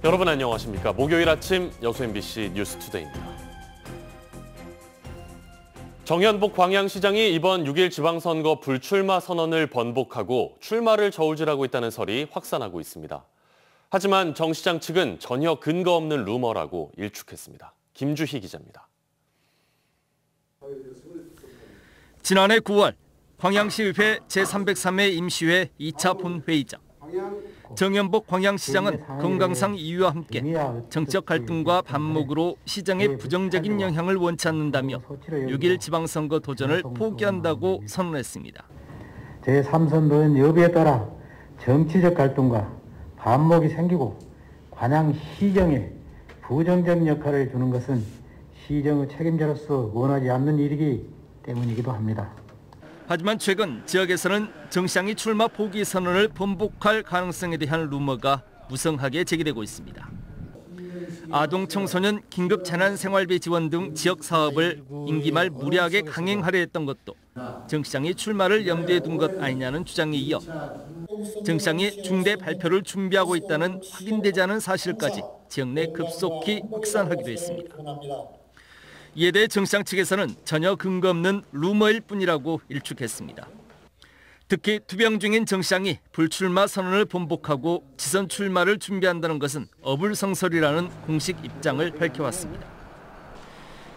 여러분 안녕하십니까. 목요일 아침 여수 MBC 뉴스투데이입니다. 정현복 광양시장이 이번 6일 지방선거 불출마 선언을 번복하고 출마를 저울질하고 있다는 설이 확산하고 있습니다. 하지만 정 시장 측은 전혀 근거 없는 루머라고 일축했습니다. 김주희 기자입니다. 지난해 9월 광양시의회 제303회 임시회 2차 본회의장. 정현복 광양시장은 건강상 이유와 함께 정치적 갈등과 반목으로 시장의 부정적인 영향을 원치 않는다며 6일 지방선거 도전을 포기한다고 선언했습니다. 제3선거는 여부에 따라 정치적 갈등과 반목이 생기고 광양시정에 부정적 역할을 주는 것은 시정의 책임자로서 원하지 않는 일이기 때문이기도 합니다. 하지만 최근 지역에서는 정 시장이 출마 포기 선언을 번복할 가능성에 대한 루머가 무성하게 제기되고 있습니다. 아동 청소년 긴급 재난생활비 지원 등 지역 사업을 임기 말 무리하게 강행하려 했던 것도 정 시장이 출마를 염두에 둔 것 아니냐는 주장에 이어 정 시장이 중대 발표를 준비하고 있다는 확인되지 않은 사실까지 지역 내 급속히 확산하기도 했습니다. 이에 대해 정 시장 측에서는 전혀 근거 없는 루머일 뿐이라고 일축했습니다. 특히 투병 중인 정 시장이 불출마 선언을 번복하고 지선 출마를 준비한다는 것은 어불성설이라는 공식 입장을 밝혀왔습니다.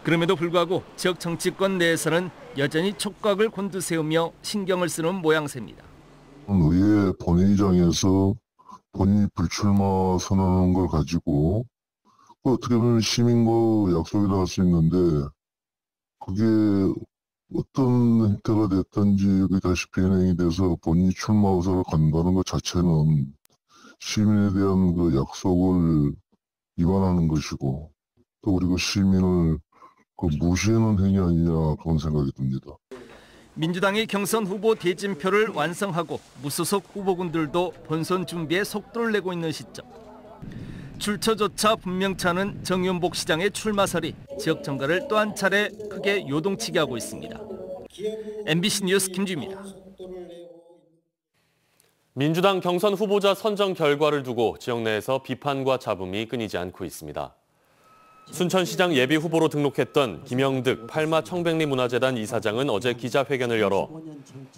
그럼에도 불구하고 지역 정치권 내에서는 여전히 촉각을 곤두세우며 신경을 쓰는 모양새입니다. 의회 본회의장에서 본인이 불출마 선언한 걸 가지고 어떻게 보면 시민과 약속이라 할 수 있는데 그게 어떤 형태가 됐든지 여기다시피 현행이 돼서 본인이 출마 의사를 간다는 것 자체는 시민에 대한 그 약속을 위반하는 것이고 또 그리고 시민을 무시하는 행위 아니냐 그런 생각이 듭니다. 민주당이 경선 후보 대진표를 완성하고 무소속 후보군들도 본선 준비에 속도를 내고 있는 시점. 출처조차 분명치 않은 정현복 시장의 출마설이 지역 정가를 또 한 차례 크게 요동치게 하고 있습니다. MBC 뉴스 김주희입니다. 민주당 경선 후보자 선정 결과를 두고 지역 내에서 비판과 잡음이 끊이지 않고 있습니다. 순천시장 예비 후보로 등록했던 김영득 팔마 청백리 문화재단 이사장은 어제 기자회견을 열어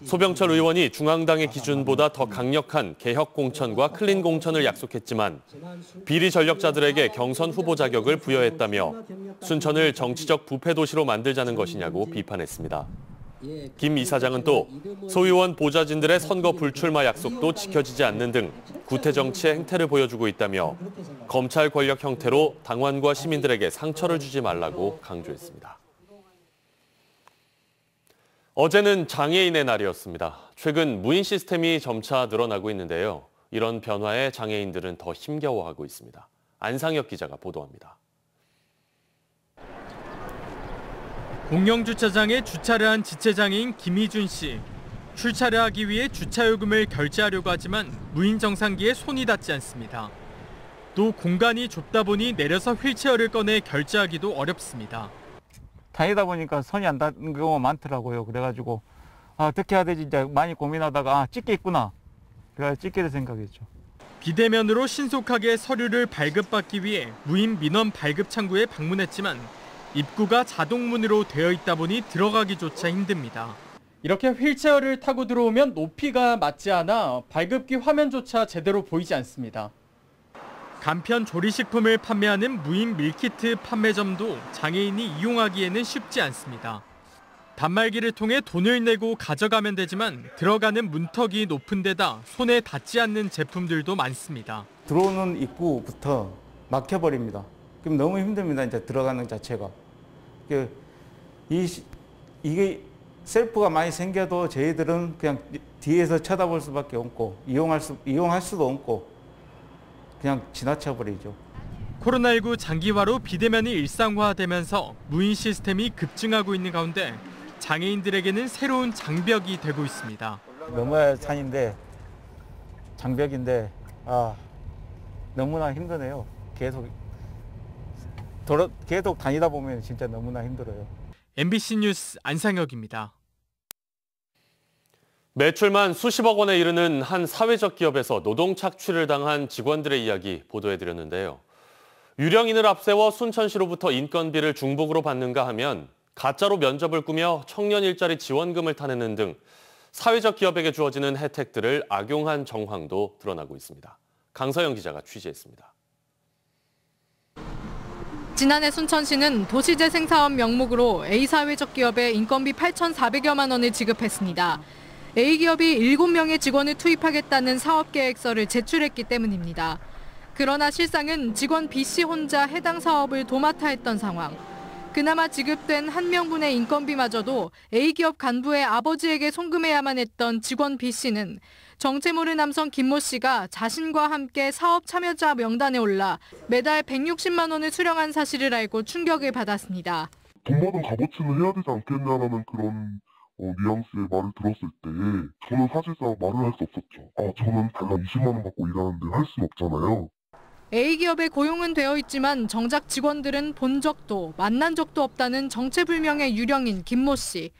소병철 의원이 중앙당의 기준보다 더 강력한 개혁 공천과 클린 공천을 약속했지만 비리 전력자들에게 경선 후보 자격을 부여했다며 순천을 정치적 부패 도시로 만들자는 것이냐고 비판했습니다. 김 이사장은 또 소 의원 보좌진들의 선거 불출마 약속도 지켜지지 않는 등 구태 정치의 행태를 보여주고 있다며 검찰 권력 형태로 당원과 시민들에게 상처를 주지 말라고 강조했습니다. 어제는 장애인의 날이었습니다. 최근 무인 시스템이 점차 늘어나고 있는데요. 이런 변화에 장애인들은 더 힘겨워하고 있습니다. 안상혁 기자가 보도합니다. 공영주차장에 주차를 한 지체장애인 김희준 씨. 출차를 하기 위해 주차요금을 결제하려고 하지만 무인 정상기에 손이 닿지 않습니다. 또 공간이 좁다 보니 내려서 휠체어를 꺼내 결제하기도 어렵습니다. 다니다 보니까 손이 안 닿는 경우가 많더라고요. 그래가지고 어떻게 해야 되지 이제 많이 고민하다가 찍게 있구나. 그래서 찍게 될 생각이었죠. 비대면으로 신속하게 서류를 발급받기 위해 무인 민원 발급 창구에 방문했지만 입구가 자동문으로 되어 있다 보니 들어가기조차 힘듭니다. 이렇게 휠체어를 타고 들어오면 높이가 맞지 않아 발급기 화면조차 제대로 보이지 않습니다. 간편 조리식품을 판매하는 무인 밀키트 판매점도 장애인이 이용하기에는 쉽지 않습니다. 단말기를 통해 돈을 내고 가져가면 되지만 들어가는 문턱이 높은 데다 손에 닿지 않는 제품들도 많습니다. 들어오는 입구부터 막혀버립니다. 그럼 너무 힘듭니다. 이제 들어가는 자체가. 이게 셀프가 많이 생겨도 저희들은 그냥 뒤에서 쳐다볼 수밖에 없고 이용할 수도 없고 그냥 지나쳐버리죠. 코로나19 장기화로 비대면이 일상화되면서 무인 시스템이 급증하고 있는 가운데 장애인들에게는 새로운 장벽이 되고 있습니다. 넘어야 산인데 장벽인데 너무나 힘드네요. 계속 다니다 보면 진짜 너무나 힘들어요. MBC 뉴스 안상혁입니다. 매출만 수십억 원에 이르는 한 사회적 기업에서 노동 착취를 당한 직원들의 이야기 보도해드렸는데요. 유령인을 앞세워 순천시로부터 인건비를 중복으로 받는가 하면 가짜로 면접을 꾸며 청년 일자리 지원금을 타내는 등 사회적 기업에게 주어지는 혜택들을 악용한 정황도 드러나고 있습니다. 강서영 기자가 취재했습니다. 지난해 순천시는 도시재생사업 명목으로 A사회적 기업에 인건비 8,400여만 원을 지급했습니다. A기업이 7명의 직원을 투입하겠다는 사업계획서를 제출했기 때문입니다. 그러나 실상은 직원 B씨 혼자 해당 사업을 도맡아 했던 상황. 그나마 지급된 1명분의 인건비마저도 A기업 간부의 아버지에게 송금해야만 했던 직원 B씨는 정체 모를 남성 김모 씨가 자신과 함께 사업 참여자 명단에 올라 매달 160만 원을 수령한 사실을 알고 충격을 받았습니다. 돈 받은 값어치는 해야 되지 않겠냐라는 그런 뉘앙스의 말을 들었을 때 저는 사실상 말을 할 수 없었죠. 저는 달러 20만 원 받고 일하는데 할 수는 없잖아요. A기업에 고용은 되어 있지만 정작 직원들은 본 적도 만난 적도 없다는 정체불명의 유령인 김모 씨.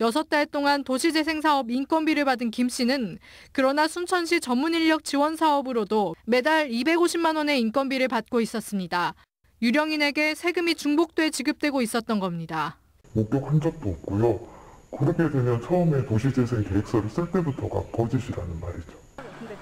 6달 동안 도시재생사업 인건비를 받은 김 씨는 그러나 순천시 전문인력 지원 사업으로도 매달 250만 원의 인건비를 받고 있었습니다. 유령인에게 세금이 중복돼 지급되고 있었던 겁니다. 목격한 적도 없고요. 그렇게 되면 처음에 도시재생 계획서를 쓸 때부터가 거짓이라는 말이죠.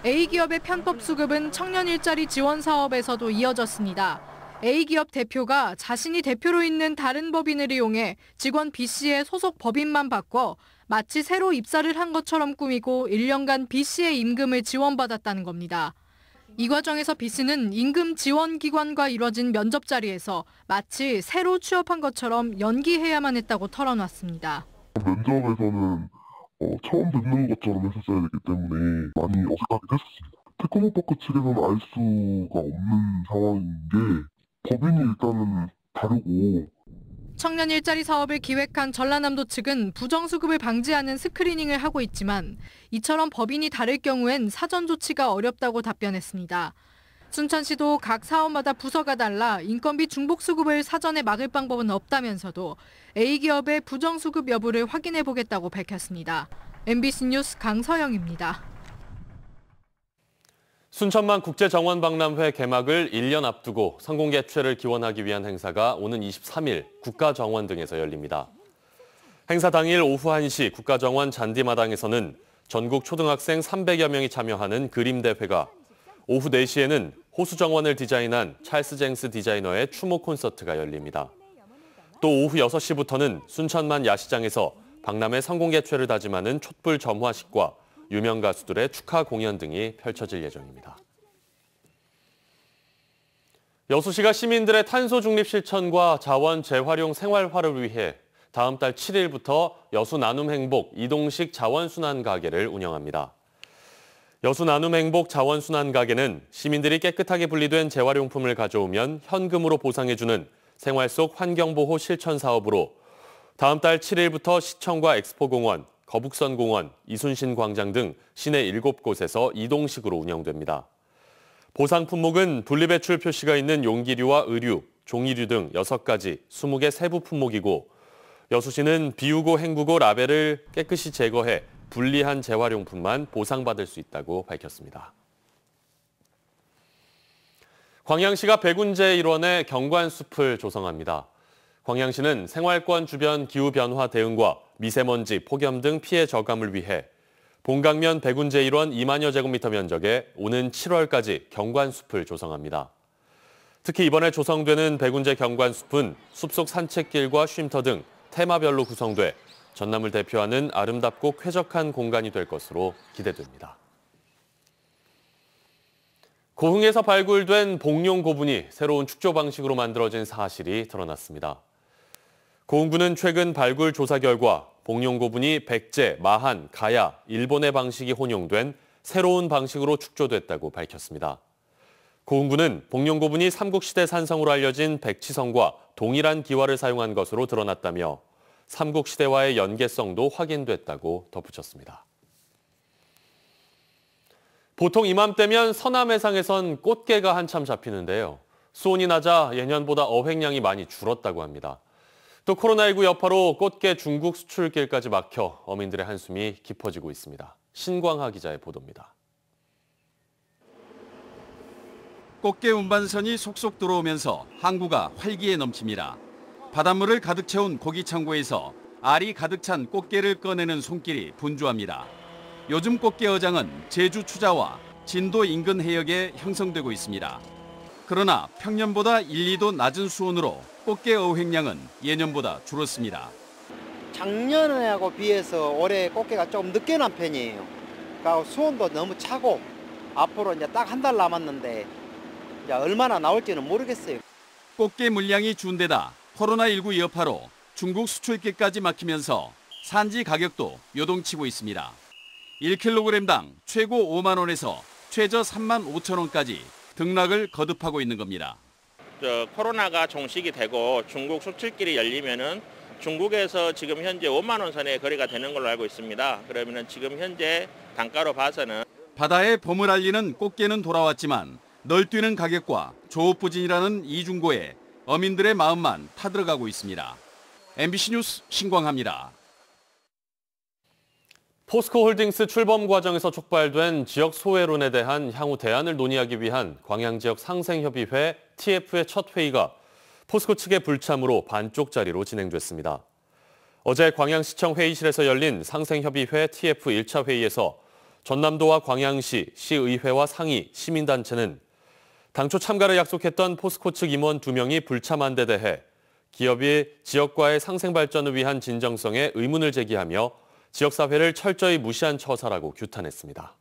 A기업의 편법 수급은 청년 일자리 지원 사업에서도 이어졌습니다. A기업 대표가 자신이 대표로 있는 다른 법인을 이용해 직원 B씨의 소속 법인만 바꿔 마치 새로 입사를 한 것처럼 꾸미고 1년간 B씨의 임금을 지원받았다는 겁니다. 이 과정에서 B씨는 임금 지원기관과 이뤄진 면접 자리에서 마치 새로 취업한 것처럼 연기해야만 했다고 털어놨습니다. 면접에서는 처음 듣는 것처럼 했었어야 되기 때문에 많이 어색하긴 했었습니다. 테크노파크 측에서는 알 수가 없는 상황인 게 법인이 일단은 다르고. 청년 일자리 사업을 기획한 전라남도 측은 부정수급을 방지하는 스크리닝을 하고 있지만 이처럼 법인이 다를 경우엔 사전 조치가 어렵다고 답변했습니다. 순천시도 각 사업마다 부서가 달라 인건비 중복 수급을 사전에 막을 방법은 없다면서도 A기업의 부정수급 여부를 확인해 보겠다고 밝혔습니다. MBC 뉴스 강서영입니다. 순천만 국제정원박람회 개막을 1년 앞두고 성공 개최를 기원하기 위한 행사가 오는 23일 국가정원 등에서 열립니다. 행사 당일 오후 1시 국가정원 잔디마당에서는 전국 초등학생 300여 명이 참여하는 그림대회가, 오후 4시에는 호수정원을 디자인한 찰스 쟁스 디자이너의 추모 콘서트가 열립니다. 또 오후 6시부터는 순천만 야시장에서 박람회 성공 개최를 다짐하는 촛불 점화식과 유명 가수들의 축하 공연 등이 펼쳐질 예정입니다. 여수시가 시민들의 탄소 중립 실천과 자원 재활용 생활화를 위해 다음 달 7일부터 여수 나눔 행복 이동식 자원순환 가게를 운영합니다. 여수 나눔 행복 자원순환 가게는 시민들이 깨끗하게 분리된 재활용품을 가져오면 현금으로 보상해주는 생활 속 환경보호 실천 사업으로 다음 달 7일부터 시청과 엑스포공원, 거북선공원, 이순신 광장 등 시내 7곳에서 이동식으로 운영됩니다. 보상 품목은 분리배출 표시가 있는 용기류와 의류, 종이류 등 6가지 20개 세부 품목이고, 여수시는 비우고 헹구고 라벨을 깨끗이 제거해 분리한 재활용품만 보상받을 수 있다고 밝혔습니다. 광양시가 백운제 일원의 경관숲을 조성합니다. 광양시는 생활권 주변 기후변화 대응과 미세먼지, 폭염 등 피해 저감을 위해 본강면 백운제 일원 2만여 제곱미터 면적에 오는 7월까지 경관숲을 조성합니다. 특히 이번에 조성되는 백운제 경관숲은 숲속 산책길과 쉼터 등 테마별로 구성돼 전남을 대표하는 아름답고 쾌적한 공간이 될 것으로 기대됩니다. 고흥에서 발굴된 복룡 고분이 새로운 축조 방식으로 만들어진 사실이 드러났습니다. 고흥군은 최근 발굴 조사 결과 복룡 고분이 백제, 마한, 가야, 일본의 방식이 혼용된 새로운 방식으로 축조됐다고 밝혔습니다. 고흥군은 복룡 고분이 삼국시대 산성으로 알려진 백치성과 동일한 기와를 사용한 것으로 드러났다며 삼국시대와의 연계성도 확인됐다고 덧붙였습니다. 보통 이맘때면 서남해상에선 꽃게가 한참 잡히는데요. 수온이 낮아 예년보다 어획량이 많이 줄었다고 합니다. 또 코로나19 여파로 꽃게 중국 수출길까지 막혀 어민들의 한숨이 깊어지고 있습니다. 신광하 기자의 보도입니다. 꽃게 운반선이 속속 들어오면서 항구가 활기에 넘칩니다. 바닷물을 가득 채운 고기 창고에서 알이 가득 찬 꽃게를 꺼내는 손길이 분주합니다. 요즘 꽃게 어장은 제주 추자와 진도 인근 해역에 형성되고 있습니다. 그러나 평년보다 1, 2도 낮은 수온으로 꽃게 어획량은 예년보다 줄었습니다. 작년하고 비해서 올해 꽃게가 조금 늦게 난 편이에요. 그러니까 수온도 너무 차고 앞으로 이제 딱 한 달 남았는데 이제 얼마나 나올지는 모르겠어요. 꽃게 물량이 준 데다 코로나19 여파로 중국 수출기까지 막히면서 산지 가격도 요동치고 있습니다. 1kg당 최고 5만 원에서 최저 3만 5천 원까지 등락을 거듭하고 있는 겁니다. 코로나가 종식이 되고 중국 수출길이 열리면은 중국에서 지금 현재 5만 원 선에 거래가 되는 걸로 알고 있습니다. 그러면은 지금 현재 단가로 봐서는 바다에 봄을 알리는 꽃게는 돌아왔지만 널뛰는 가격과 조업부진이라는 이중고에 어민들의 마음만 타들어가고 있습니다. MBC 뉴스 신광하입니다. 포스코홀딩스 출범 과정에서 촉발된 지역 소외론에 대한 향후 대안을 논의하기 위한 광양지역 상생협의회 TF의 첫 회의가 포스코 측의 불참으로 반쪽짜리로 진행됐습니다. 어제 광양시청 회의실에서 열린 상생협의회 TF 1차 회의에서 전남도와 광양시, 시의회와 상위, 시민단체는 당초 참가를 약속했던 포스코 측 임원 2명이 불참한 데 대해 기업이 지역과의 상생 발전을 위한 진정성에 의문을 제기하며 지역사회를 철저히 무시한 처사라고 규탄했습니다.